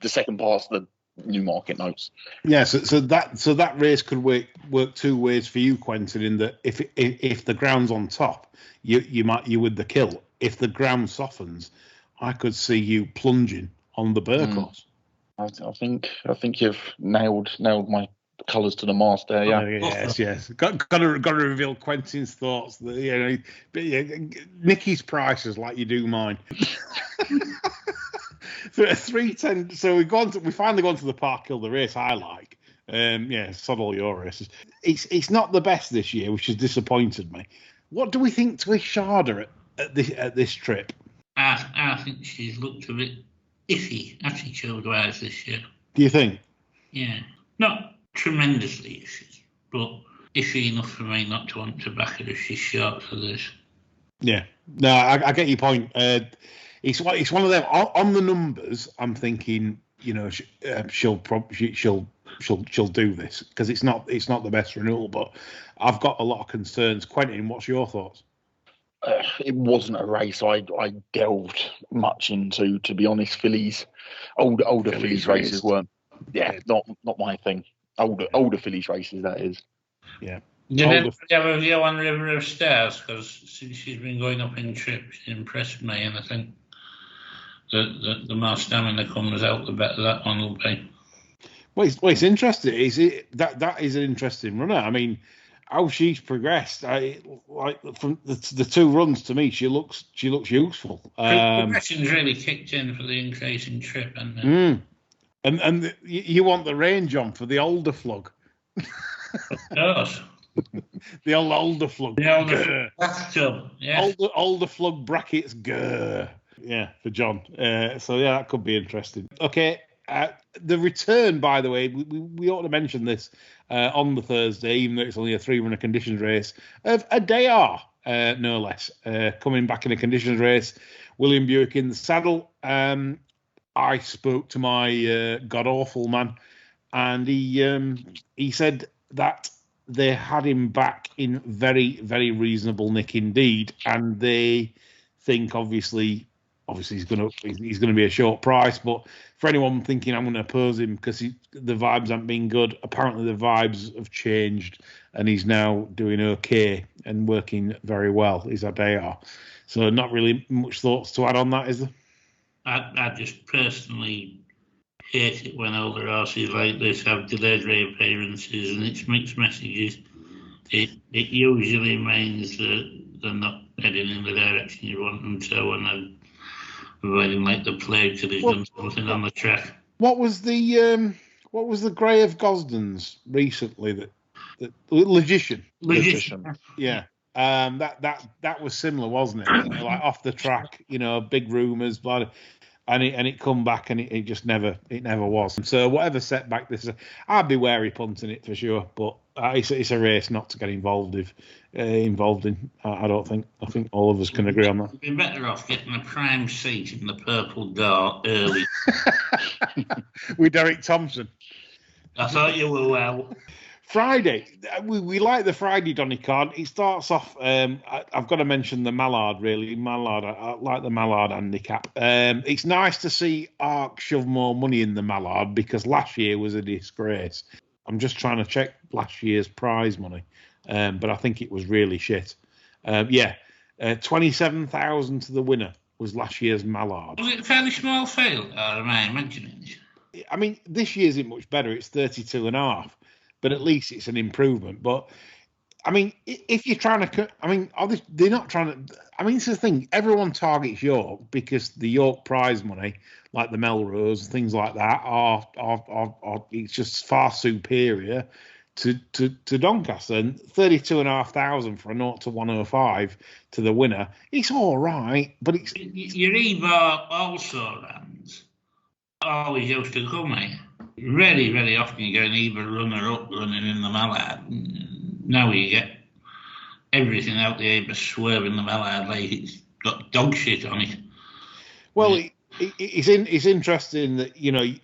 second pass. The Newmarket notes. Yeah, so that race could work two ways for you, Quentin. In that if the ground's on top, you with the kill. If the ground softens, I could see you plunging on the Burke horse. I think you've nailed my colours to the mast there. Yeah. Yes. Got to reveal Quentin's thoughts. Nicky's prices like you do mine. 3:10. So we finally gone to the Park Hill, the race I like. Sod all your races. It's not the best this year, which has disappointed me. What do we think to Ishada at this trip? I think she's looked a bit iffy attitude-wise this year. Do you think? Yeah, not tremendously iffy, but iffy enough for me not to want to back her if she's short for this. Yeah, no, I get your point. It's one of them on the numbers. I'm thinking, she'll do this because it's not the best renewal. But I've got a lot of concerns. Quentin, what's your thoughts? it wasn't a race I delved much into, to be honest. Fillies, older Fillies races weren't. Yeah, not my thing. Older Fillies races, that is. Yeah. Did anybody have a view on River of Stars? Because since she's been going up in trips, she impressed me, and I think the more stamina comes out, the better that one will be. Well, it's interesting. That is an interesting runner. I mean, how she's progressed, like from the two runs, to me, she looks useful. Progression's really kicked in for the increase in trip, and you want the range on for the older flug. Of course. The older flug. The older bathtub, yeah. Older flug brackets, grr. Yeah, for John. So yeah, that could be interesting. Okay, the return, by the way, we ought to mention this on the Thursday, even though it's only a 3-runner conditions race, of a Dayar, no less, coming back in a conditions race. William Buick in the saddle. I spoke to my god-awful man, and he said that they had him back in very, very reasonable nick indeed, and they think obviously he's going to be a short price. But for anyone thinking I'm going to oppose him because the vibes haven't been good, apparently the vibes have changed, and he's now doing okay and working very well. He's a Dayar. So not really much thoughts to add on that, is there? I just personally hate it when older horses like this have delayed reappearances and it's mixed messages. It usually means that they're not heading in the direction you want them to, and they're avoiding like the plague till he's done something on the track. What was the Grey of Gosden's recently? That Logician. Yeah. That was similar, wasn't it? Like off the track, big rumours, blah. And it come back, and it just never was. So whatever setback this is, I'd be wary punting it for sure. But it's a race not to get involved in. I don't think. I think all of us can agree on that. You'd be better off getting a prime seat in the Purple Door early. With Derek Thompson. I thought you were well. Friday, we like the Friday Donny card. It starts off. I've got to mention the Mallard. Really, Mallard. I like the Mallard handicap. It's nice to see Ark shove more money in the Mallard because last year was a disgrace. I'm just trying to check last year's prize money, but I think it was really shit. 27,000 to the winner was last year's Mallard. Was it a fairly small field, or am I imagining it? I mean, this year's isn't much better. It's 32.5. But at least it's an improvement. But, I mean, if you're trying to... I mean, they're not trying to... I mean, it's the thing. Everyone targets York because the York prize money, like the Melrose and things like that, are it's just far superior to Doncaster. And 32,500 for a 0 to 105 to the winner, it's all right. But it's... Your Eva also runs. Always used to come here. Very, very often you get an even runner-up running in the Mallard. Now you get everything out the Eber swerving the Mallard like it's got dog shit on it. Well, it's interesting that,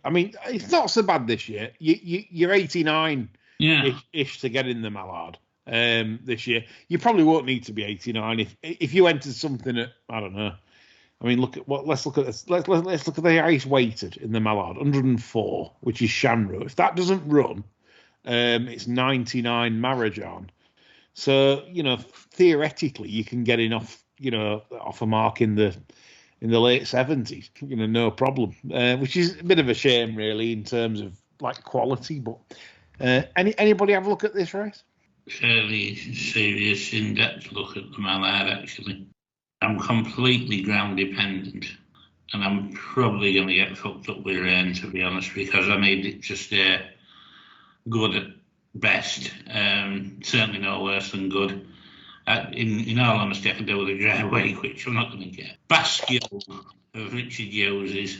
I mean, it's not so bad this year. You're 89-ish to get in the Mallard this year. You probably won't need to be 89 if you entered something at, I don't know. I mean, let's look at this. Let's look at the highest weighted in the Mallard, 104, which is Shanro. If that doesn't run, it's 99 Marajan. So theoretically, you can get enough, off a mark in the late 70s, no problem. Which is a bit of a shame, really, in terms of like quality. But anybody have a look at this race? Fairly serious, in-depth look at the Mallard, actually. I'm completely ground dependent, and I'm probably going to get fucked up with rain, to be honest, because I need it to stay good at best. Certainly no worse than good. In all honesty, I can do with a dry week, which I'm not going to get. Basquiat of Richard Hughes's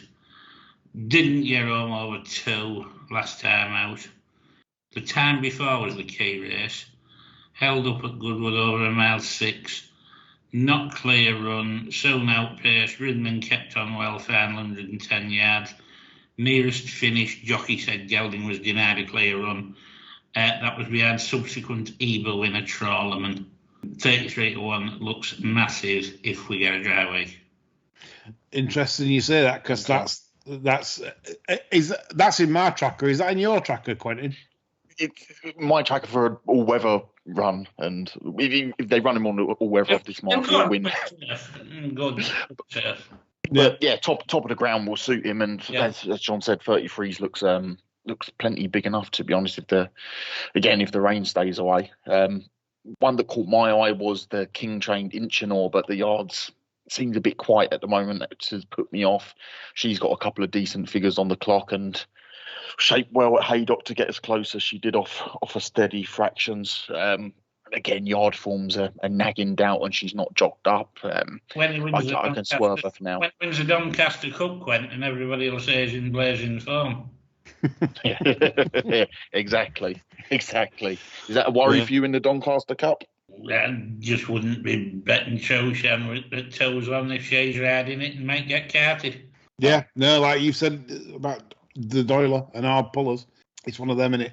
didn't get home over 2 last time out. The time before was the key race. Held up at Goodwood over a mile 6. Not clear run, soon outpaced, ridden and kept on well, found 110 yards. Nearest finish, jockey said Gelding was denied a clear run. That was behind subsequent Eber winner Trawlerman. 33 to 1 looks massive if we get a dry week. Interesting you say that, because that's in my tracker. Is that in your tracker, Quentin? It's my tracker for an all-weather run, and if they run him on all-weather off this market, he'll win. Good. But yeah, top of the ground will suit him, and as John said, 33s looks plenty big enough, to be honest. If the rain stays away, one that caught my eye was the King trained Inchinor, but the yards seemed a bit quiet at the moment. That has put me off. She's got a couple of decent figures on the clock and shaped well at Haydock to get as close as she did off a steady fractions. Again, yard forms a nagging doubt, and she's not jocked up. I can swerve her for now. When wins the Doncaster Cup, Quentin, and everybody will say he's in blazing form. Yeah, exactly. Is that a worry for you in the Doncaster Cup? I just wouldn't be betting Choshan with toes on if she's riding it and might get carted. Yeah, no, like you said about the Doyler and hard pullers, it's one of them, and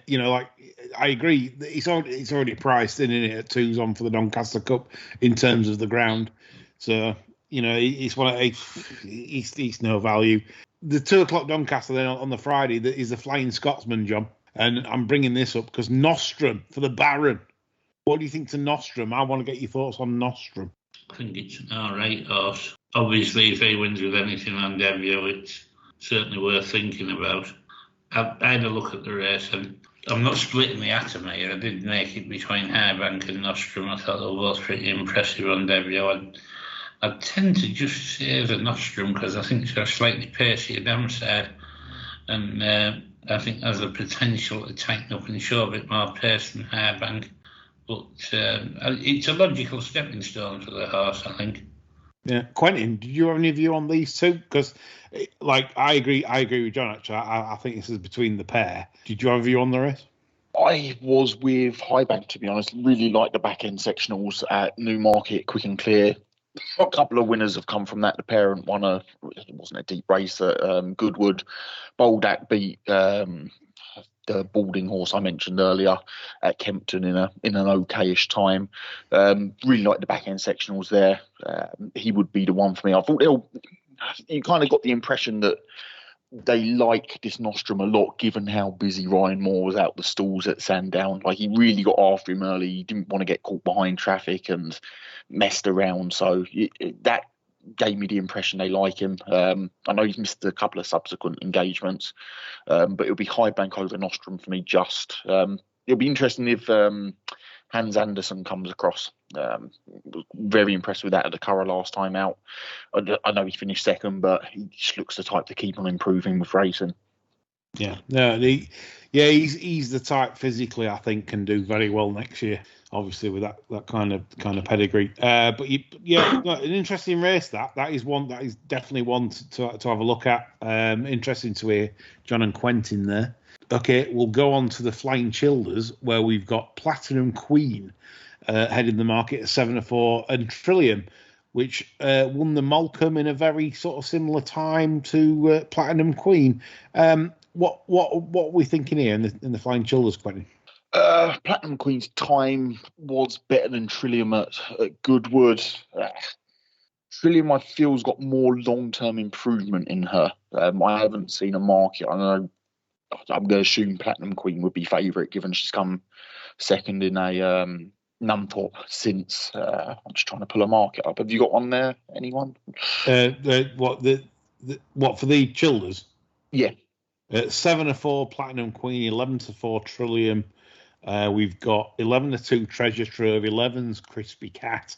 I agree. It's already priced in it at 2s on for the Doncaster Cup in terms of the ground. So it's one of it's no value. The 2 o'clock Doncaster then on the Friday that is the Flying Scotsman, John, and I'm bringing this up because Nostrum for the Baron. What do you think to Nostrum? I want to get your thoughts on Nostrum. I think it's an all right horse. Obviously, if he wins with anything on debut, it's certainly worth thinking about. I had a look at the race, and I'm not splitting the atom here. I did make it between Highbank and Nostrum. I thought they were both pretty impressive on debut. I tend to just say the Nostrum because I think it's got a slightly pacier downside, and I think has the potential to tighten up and show a bit more pace than Highbank. But it's a logical stepping stone for the horse, I think. Yeah, Quentin, did you have any view on these two? Because, I agree with John. Actually, I think this is between the pair. Did you have a view on the race? I was with Highbank, to be honest. Really like the back end sectionals at Newmarket, quick and clear. A couple of winners have come from that. The parent won it wasn't a deep race at Goodwood. Boldak beat the Balding horse I mentioned earlier at Kempton in an okayish time. Really like the back end sectionals there. He would be the one for me. I thought you kind of got the impression that they like this Nostrum a lot, given how busy Ryan Moore was out the stalls at Sandown. Like, he really got after him early. He didn't want to get caught behind traffic and messed around. So that gave me the impression they like him. I know he's missed a couple of subsequent engagements, but it'll be Highbank over Nostrum for me. It'll be interesting if Hans Andersen comes across. Very impressed with that at the Curragh last time out. I know he finished second, but he just looks the type to keep on improving with racing. Yeah, no, he's the type physically I think can do very well next year. Obviously with that kind of pedigree. But an interesting race. That is definitely one to have a look at. Interesting to hear John and Quentin there. Okay, we'll go on to the Flying Childers, where we've got Platinum Queen heading the market at 7-4, and Trillium, which won the Malcolm in a very sort of similar time to Platinum Queen. What are we thinking here in the Flying Childers, Quentin? Platinum Queen's time was better than Trillium at Goodwood. Trillium, I feel, has got more long-term improvement in her. I haven't seen a market. I know. I'm going to assume Platinum Queen would be favourite, given she's come second in a Nunthorpe since. I'm just trying to pull a market up. Have you got one there? Anyone? What for the Childers? Yeah. 7-4 Platinum Queen, 11-4 Trillium. We've got 11-2 Treasure Trove, 11's Crispy Cat,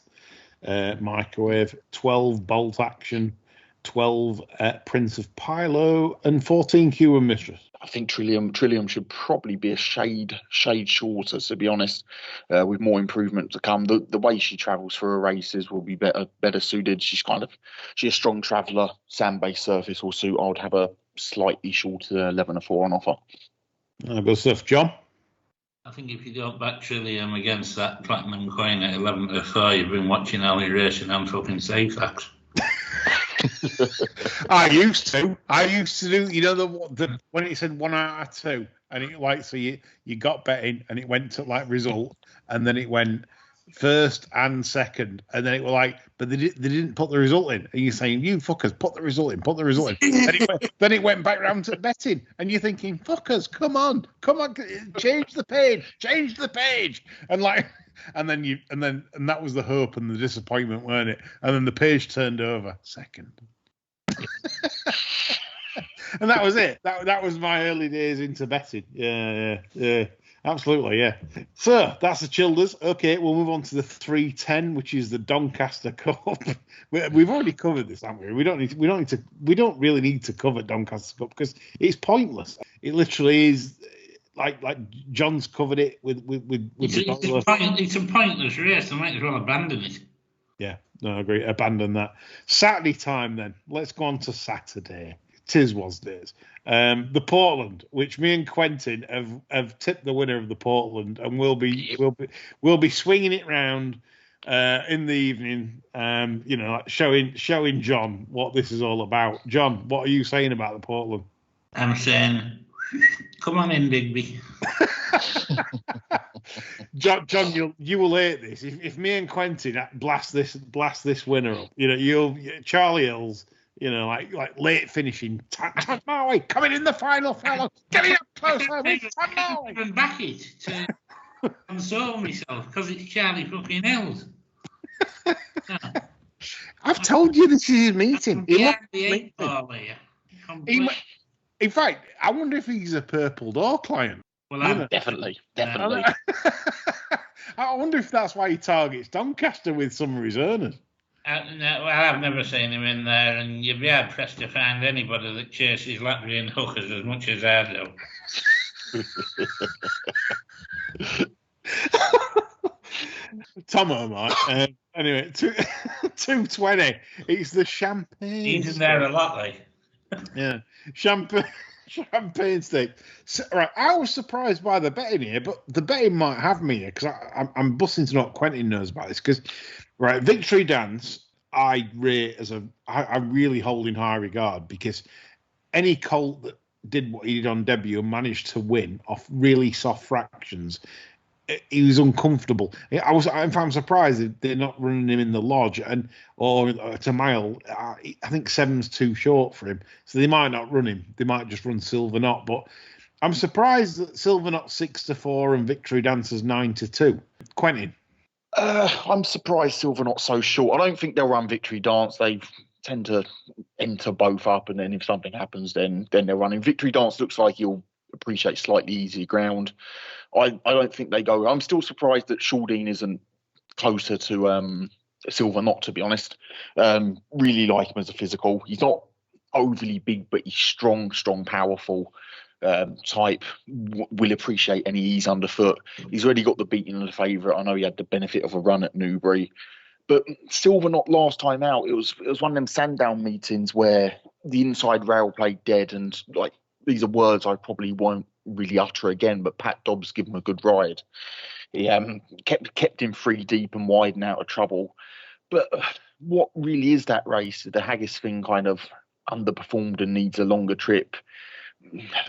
Microwave, 12 Bolt Action, 12 Prince of Pilo, and 14 Q and Mistress. I think Trillium should probably be a shade shorter, to be honest, with more improvement to come. The way she travels for her races will be better suited. She's a strong traveller. Sand-based surface will suit. I would have a slightly shorter 11-4 on offer. Good stuff, John. I think if you don't back Trillium against that Platinum Queen at 11-4, you've been watching Ali racing on fucking Safex. I used to do, the when it said 1 out of 2, and it so you got betting, and it went to result, and then it went first and second, and then it were like, but they didn't put the result in, and you're saying, you fuckers, put the result in. Then it went back round to betting, and you're thinking, fuckers, come on, change the page, and like, and that was the hope and the disappointment, weren't it? And then the page turned over second. And that was it. That was my early days into betting. Yeah. Absolutely, yeah. So that's the Childers. Okay, we'll move on to the 310, which is the Doncaster Cup. We've already covered this, haven't we? We don't really need to cover Doncaster Cup because it's pointless. It literally is like John's covered it with it's a pointless race. I might as well abandon it. Yeah, no, I agree. Abandon that. Saturday time then. Let's go on to Saturday. Tis was days. The Portland, which me and Quentin have tipped the winner of the Portland, and we'll be swinging it round in the evening. Showing John what this is all about. John, what are you saying about the Portland? I'm saying, come on in, Digby. John, you will hate this if me and Quentin blast this winner up. Charlie Hills. Like late finishing. Tan Marway coming in the final, fellow. Get me up close, Tan Marway. Even back it to console myself because it's Charlie fucking Hills. I've told you this is his meeting. The 8 ball here. In fact, I wonder if he's a Purple Door client. Well, definitely. I wonder if that's why he targets Doncaster with some of his earners. I've never seen him in there, and you'd be hard pressed to find anybody that chases Latvian hookers as much as I do. Tomo, mate. Anyway, 220. It's the champagne. He's in there a lot, like. Yeah, champagne steak. So, right, I was surprised by the betting here, but the betting might have me here because I'm busting to know what Quentin knows about this. Because, right, Victory Dance, I rate I really hold in high regard because any colt that did what he did on debut and managed to win off really soft fractions, he was uncomfortable. I'm surprised that they're not running him in the lodge or at a mile. I think 7's too short for him, so they might not run him. They might just run Silver Knot. But I'm surprised that Silver Knot 6-4 and Victory Dancer's 9-2. Quentin, I'm surprised Silver Knot's so short. I don't think they'll run Victory Dance. They tend to enter both up, and then if something happens, then they're running. Victory Dance looks like he'll appreciate slightly easier ground. I don't think they go. I'm still surprised that Shaldine isn't closer to Silver Knot, to be honest. Really like him as a physical. He's not overly big, but he's strong, powerful type. Will appreciate any ease underfoot. He's already got the beating of the favourite. I know he had the benefit of a run at Newbury. But Silver Knot last time out, it was one of them Sandown meetings where the inside rail played dead, and like these are words I probably won't really utter again, but Pat Dobbs gave him a good ride. He kept him 3 deep and wide and out of trouble. But what really is that race? The Haggis thing kind of underperformed and needs a longer trip.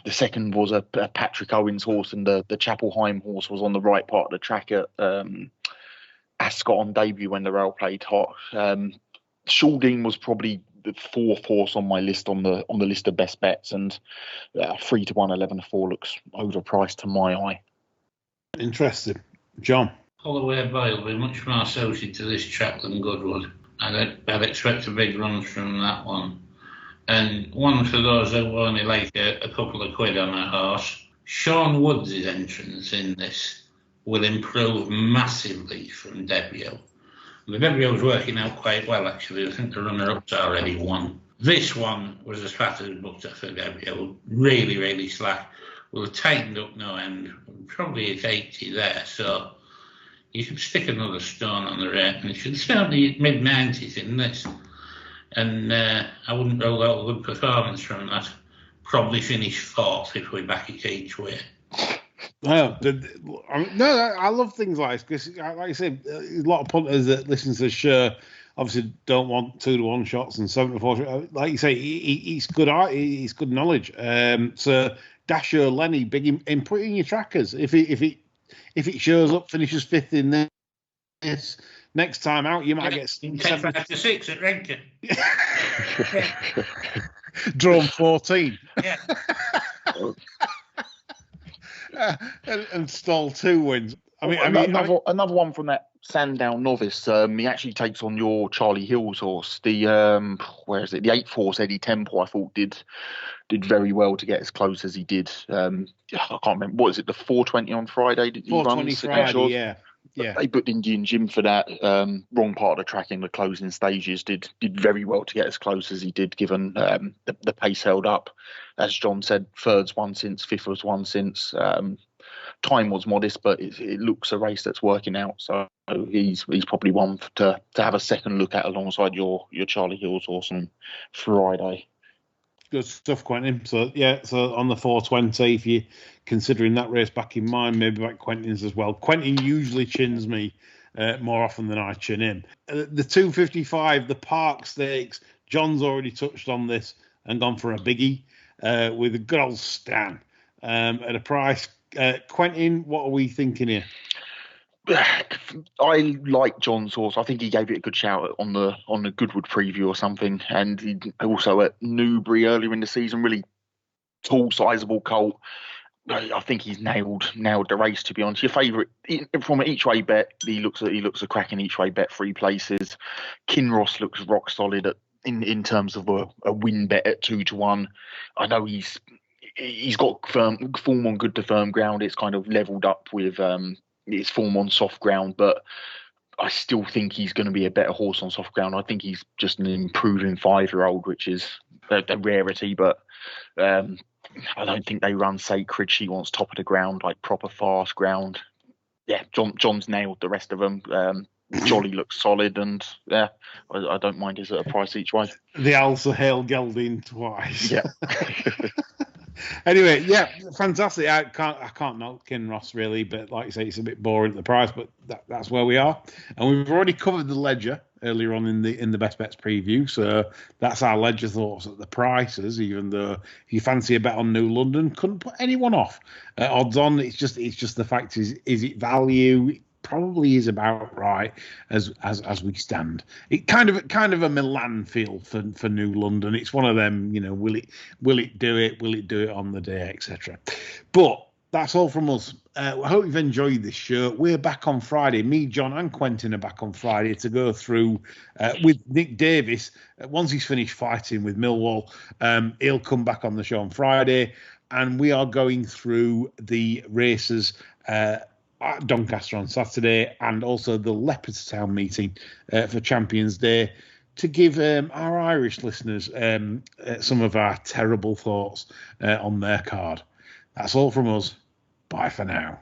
The second was a Patrick Owens horse, and the Chapelheim horse was on the right part of the track at Ascot on debut when the rail played hot. Shaldine was probably the 4th horse on my list on the list of best bets, and 3-1, 11-4 looks overpriced to my eye. Interesting, John. Holloway Bay will be much more suited to this track than Goodwood. I'd expect a big run from that one. And one for those who only like a couple of quid on a horse. Sean Woods' entrance in this will improve massively from debut. The debut was working out quite well, actually. I think the runner-up's already won. This one was as fat as butter for debut. Really, really slack. Will have tightened up no end. Probably at 80 there, so you should stick another stone on the rate, and it should certainly mid-90s in this. And I wouldn't rule out a good performance from that. Probably finish 4th if we back it each way. No, I love things like this because, like I said, a lot of punters that listen to the show obviously don't want 2-1 shots and 7-4 shots. Like you say, he's good art, he's good knowledge. So Dasher Lenny, big in putting your trackers. If it shows up, finishes 5th in there, this next time out, you might get 10-5 to 6 at Renker. drawn 14. Yeah. and stall 2 wins. Another one from that Sandown novice. He actually takes on your Charlie Hill's horse. The the 8th horse, Eddie Temple. I thought did very well to get as close as he did. I can't remember. What is it? The 4:20 on Friday? Did he 4:20 Friday? Yeah. They booked Indian Jim for that. Wrong part of the track in the closing stages. Did very well to get as close as he did, given the pace held up. As John said, third's won since, fifth was won since. Time was modest, but it looks a race that's working out. So he's probably one to have a second look at alongside your Charlie Hill's horse on Friday. Good stuff, Quentin. So on the 4:20, if you're considering that race back in mind, maybe back Quentin's as well. Quentin usually chins me more often than I chin him. The 2:55, the Park Stakes. John's already touched on this and gone for a biggie with a good old Stan at a price. Quentin, what are we thinking here? I like John's horse. I think he gave it a good shout on the Goodwood preview or something, and he also at Newbury earlier in the season. Really tall, sizable colt. I think he's nailed the race. To be honest, your favourite from an each way bet. He looks a cracking each way bet. 3 places. Kinross looks rock solid in terms of a win bet at 2-1. I know he's got form on good to firm ground. It's kind of levelled up with his form on soft ground, but I still think he's going to be a better horse on soft ground. I think he's just an improving 5-year-old, which is a rarity, but I don't think they run Sacred. She wants top of the ground, like proper fast ground. Yeah, John's nailed the rest of them. Jolly looks solid, and I don't mind his at a price each way. The also hail gelding twice. Yeah. Anyway, fantastic. I can't knock Kinross really, but like you say, it's a bit boring at the price, but that's where we are. And we've already covered the Ledger earlier on in the Best Bets preview, so that's our Ledger thoughts at the prices. Even though if you fancy a bet on New London, couldn't put anyone off. Odds on, it's just the fact is it value? Probably is about right as we stand. It kind of a Milan feel for New London. It's one of them, will it do it? Will it do it on the day, etc. But that's all from us. I hope you've enjoyed this show. We're back on Friday. Me, John, and Quentin are back on Friday to go through with Nick Davis. Once he's finished fighting with Millwall, he'll come back on the show on Friday, and we are going through the races at Doncaster on Saturday, and also the Leopardstown meeting for Champions Day, to give our Irish listeners some of our terrible thoughts on their card. That's all from us. Bye for now.